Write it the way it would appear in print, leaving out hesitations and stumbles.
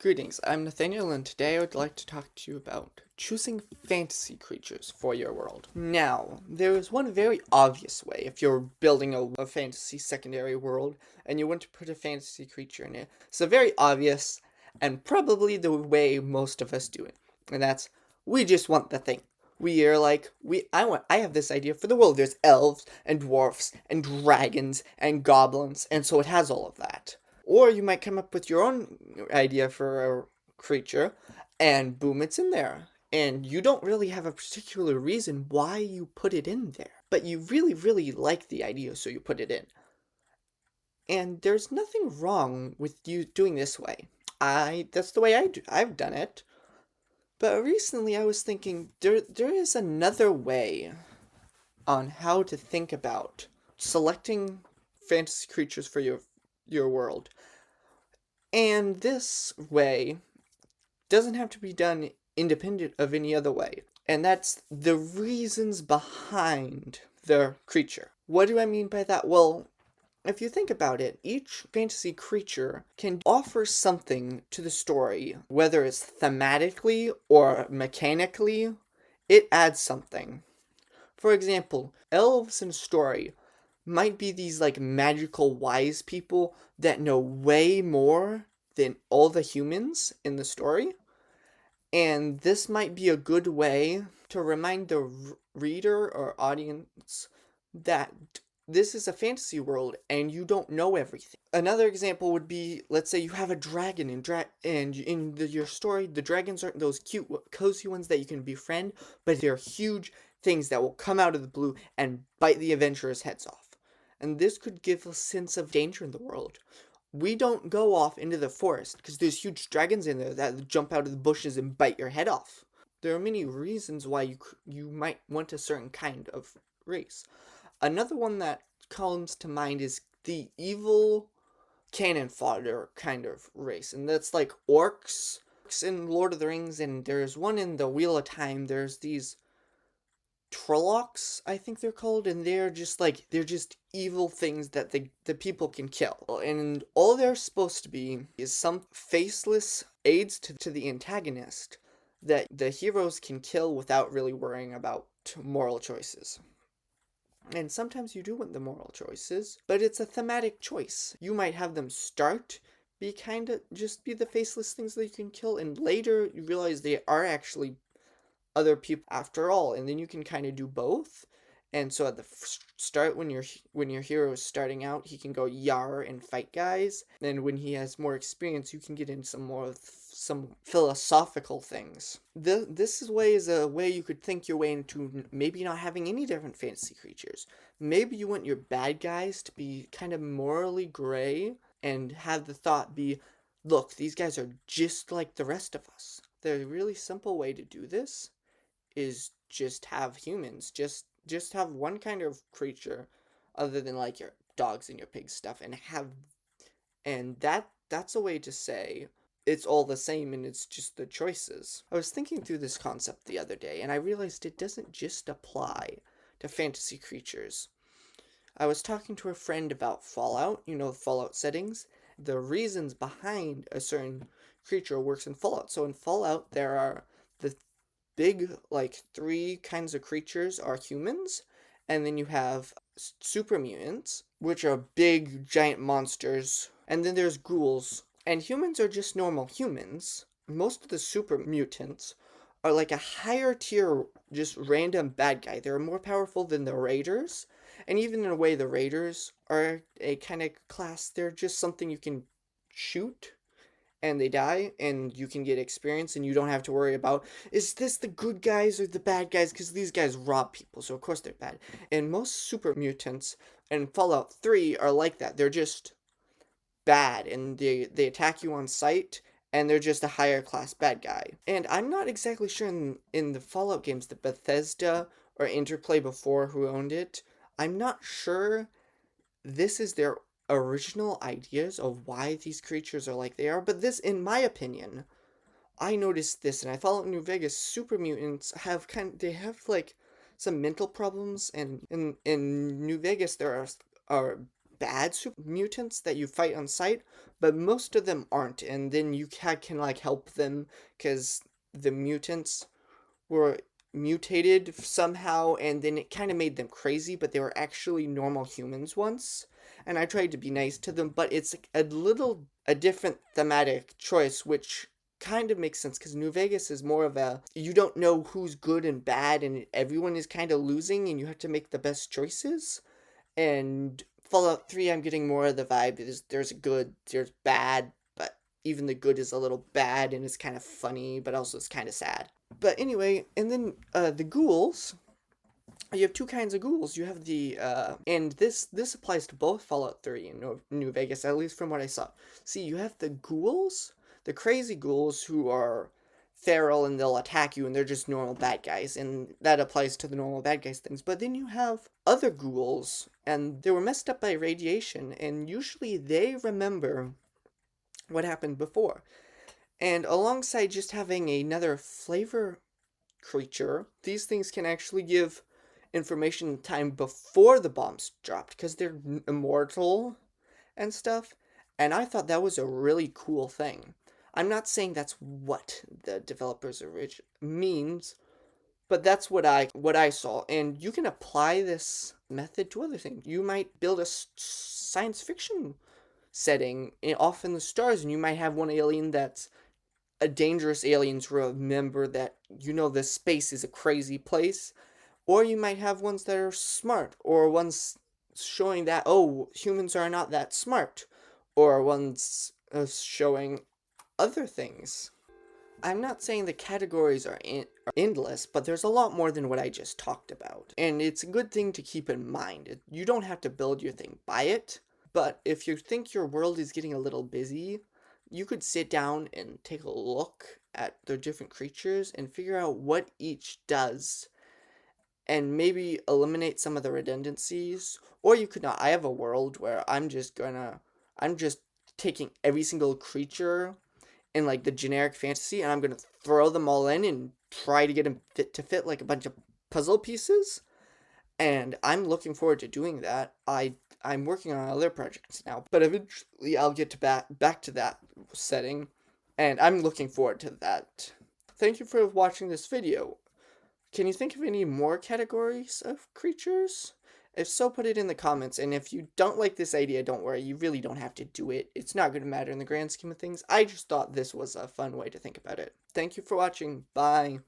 Greetings, I'm Nathaniel, and today I would like to talk to you about choosing fantasy creatures for your world. Now, there is one very obvious way if you're building a fantasy secondary world and you want to put a fantasy creature in it. It's a very obvious and probably the way most of us do it, and that's we just want the thing. We are like I have this idea for the world. There's elves and dwarfs and dragons and goblins, and so it has all of that. Or you might come up with your own idea for a creature, and boom, it's in there. And you don't really have a particular reason why you put it in there. But you really, really like the idea, so you put it in. And there's nothing wrong with you doing this way. That's the way I've done it. But recently I was thinking there is another way on how to think about selecting fantasy creatures for your world. And this way doesn't have to be done independent of any other way. And that's the reasons behind the creature. What do I mean by that? Well, if you think about it, each fantasy creature can offer something to the story, whether it's thematically or mechanically, it adds something. For example, elves in story might be these like magical wise people that know way more than all the humans in the story. And this might be a good way to remind the reader or audience that this is a fantasy world and you don't know everything. Another example would be, let's say you have a dragon and your story, the dragons aren't those cute, cozy ones that you can befriend, but they're huge things that will come out of the blue and bite the adventurers' heads off. And this could give a sense of danger in the world. We don't go off into the forest because there's huge dragons in there that jump out of the bushes and bite your head off. There are many reasons why you might want a certain kind of race. Another one that comes to mind is the evil cannon fodder kind of race, and that's like orcs in Lord of the Rings, and there's one in the Wheel of Time. There's these Trollocs, I think they're called, and they're just evil things that the people can kill. And all they're supposed to be is some faceless aids to the antagonist that the heroes can kill without really worrying about moral choices. And sometimes you do want the moral choices, but it's a thematic choice. You might have them start be the faceless things that you can kill, and later you realize they are actually other people after all, and then you can kind of do both. And so at the start, when your hero is starting out, he can go yar and fight guys, and when he has more experience, you can get in some philosophical things. This is a way you could think your way into maybe not having any different fantasy creatures. Maybe you want your bad guys to be kind of morally gray and have the thought be, look, these guys are just like the rest of us. The really simple way to do this is just have humans. Just have one kind of creature other than like your dogs and your pigs stuff, and that's a way to say it's all the same and it's just the choices. I was thinking through this concept the other day and I realized it doesn't just apply to fantasy creatures. I was talking to a friend about Fallout, Fallout settings, the reasons behind a certain creature works in Fallout. So in Fallout, there are the big, like, three kinds of creatures are humans, and then you have super mutants, which are big, giant monsters, and then there's ghouls. And humans are just normal humans. Most of the super mutants are like a higher tier, just random bad guy. They're more powerful than the raiders, and even in a way, the raiders are a kind of class. They're just something you can shoot and they die and you can get experience and you don't have to worry about, is this the good guys or the bad guys, because these guys rob people, so of course they're bad. And most super mutants in Fallout 3 are like that. They're just bad and they attack you on sight, and they're just a higher class bad guy. And I'm not exactly sure in the Fallout games, the Bethesda or Interplay before who owned it, I'm not sure this is their original ideas of why these creatures are like they are, but this, in my opinion, I noticed this, and I thought in New Vegas, super mutants they have like some mental problems, and in New Vegas there are bad super mutants that you fight on sight, but most of them aren't, and then you can like help them because the mutants were mutated somehow, and then it kind of made them crazy, but they were actually normal humans once. And I tried to be nice to them, but it's a different thematic choice, which kind of makes sense because New Vegas is more of a you don't know who's good and bad, and everyone is kind of losing, and you have to make the best choices. And Fallout 3, I'm getting more of the vibe is there's good, there's bad, but even the good is a little bad, and it's kind of funny, but also it's kind of sad. But anyway, and then the ghouls. You have two kinds of ghouls. You have the and this applies to both Fallout 3 and New Vegas, at least from what I saw. See, you have the ghouls, the crazy ghouls who are feral and they'll attack you and they're just normal bad guys, and that applies to the normal bad guys things. But then you have other ghouls, and they were messed up by radiation, and usually they remember what happened before. And alongside just having another flavor creature, these things can actually give information time before the bombs dropped because they're immortal and stuff. And I thought that was a really cool thing. I'm not saying that's what the developers means, but that's what I saw. And you can apply this method to other things. You might build a science fiction setting off in the stars, and you might have one alien that's a dangerous alien to remember that this space is a crazy place. Or you might have ones that are smart, or ones showing that, oh, humans are not that smart, or ones showing other things. I'm not saying the categories are endless, but there's a lot more than what I just talked about. And it's a good thing to keep in mind. You don't have to build your thing by it, but if you think your world is getting a little busy, you could sit down and take a look at the different creatures and figure out what each does and maybe eliminate some of the redundancies. Or you could not. I have a world where I'm just taking every single creature in like the generic fantasy, and I'm gonna throw them all in and try to get them to fit like a bunch of puzzle pieces. And I'm looking forward to doing that. I'm working on other projects now, but eventually I'll get to back to that setting, and I'm looking forward to that. Thank you for watching this video. Can you think of any more categories of creatures? If so, put it in the comments, and if you don't like this idea, don't worry, you really don't have to do it. It's not going to matter in the grand scheme of things. I just thought this was a fun way to think about it. Thank you for watching. Bye.